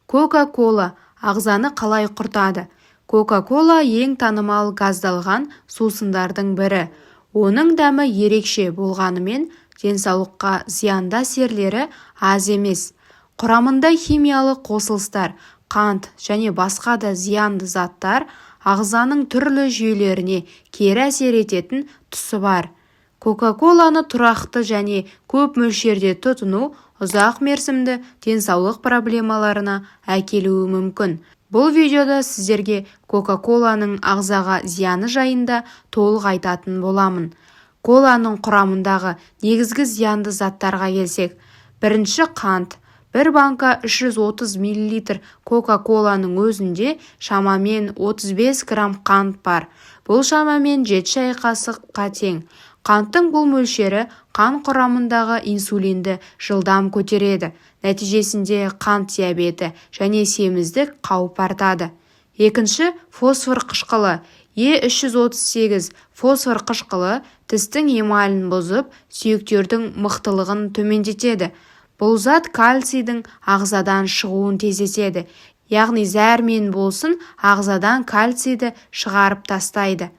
Кока-кола ағзаны қалай құртады? Кока-кола ең танымал газдалған сусындардың бірі. Оның дәмі ерекше болғанымен, денсаулыққа зиянды әсерлері аз емес. Құрамында химиялық қосылыстар, қант және басқа да зиянды заттар ағзаның түрлі жүйелеріне кері әсер ететін тұсы бар. Кока-коланы тұрақты және көп мөлшерде тұтыну ұзақ мерзімді денсаулық проблемаларына әкелуі мүмкін. Бұл видеода сіздерге Кока-коланың ағзаға зияны жайында толық айтатын боламын. Коланың құрамындағы негізгі зиянды заттарға келсек, бірінші қант. Бір банка 330 мл Кока-коланың өзінде шамамен 35 грамм қант бар. Бұл шамамен 7 шай қасыққа тең. Қанттың бұл мөлшері қан құрамындағы инсулинді жылдам көтереді. Нәтижесінде қант диабеті және семіздік қауіп артады. Екінші, фосфор қышқылы. Е338 фосфор қышқылы тістің эмалін бұзып, сүйектердің мықтылығын төмендетеді. Бұл зат кальцийдің ағзадан шығуын тездетеді. Яғни зәрмен болсын, ағзадан кальцийді шығарып тастайды.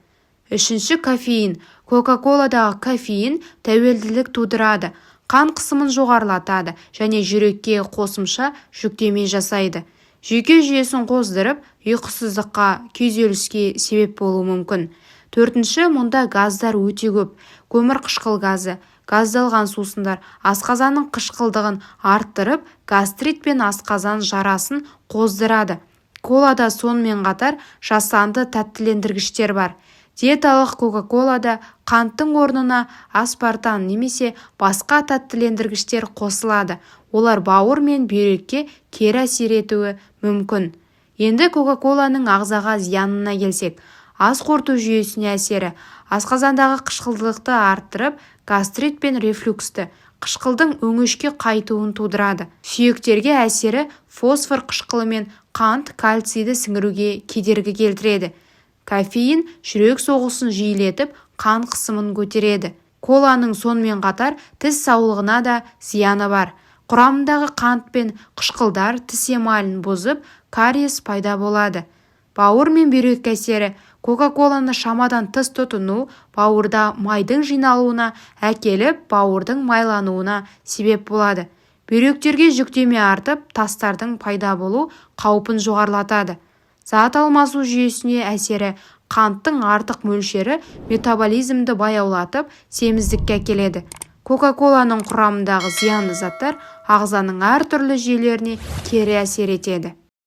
Үшінші, кофеин. Кока-коладағы кофеин тәуелділік тудырады, қан қысымын жоғарылатады және жүрекке қосымша жүктеме жасайды. Жүйке жүйесін қоздырып, ұйқысыздыққа, күйзеліске себеп болуы мүмкін. Төртінші, мұнда газдар өте көп. Көмір қышқыл газы. Газдалған сусындар асқазанның қышқылдығын арттырып, гастрит пен асқазан жарасын қоздырады. Колада сонымен қатар жасанды тәттілендіргіштер бар. Диеталық Кока-колада қанттың орнына аспартан немесе басқа тәттілендіргіштер қосылады. Олар бауыр мен бүйрекке кері әсер етуі мүмкін. Енді Кока-коланың ағзаға зиянына келсек, ас қорыту жүйесіне әсері асқазандағы қышқылдықты арттырып, гастрит пен рефлюксті, қышқылдың өңешке қайтуын тудырады. Сүйектерге әсері фосфор қышқылы мен қант кальцийді сіңіруге кедергі келтіреді. Кофеин жүрек соғысын жиілетіп, қан қысымын көтереді. Коланың сонымен қатар тіс саулығына да зияны бар. Құрамындағы қант пен қышқылдар тіс эмалін бұзып, кариес пайда болады. Бауыр мен бүйрек әсері. Кока-коланы шамадан тыс тұтыну бауырда майдың жиналуына әкеліп, бауырдың майлануына себеп болады. Бүйректерге жүктеме артып, тастардың пайда болу қаупін жоғарылатады. Зат алмасу жүйесіне әсері қанттың артық мөлшері метаболизмді баяулатып, семіздікке әкеледі. Кока-коланың құрамындағы зиянды заттар ағзаның әртүрлі жүйелеріне кері әсер етеді.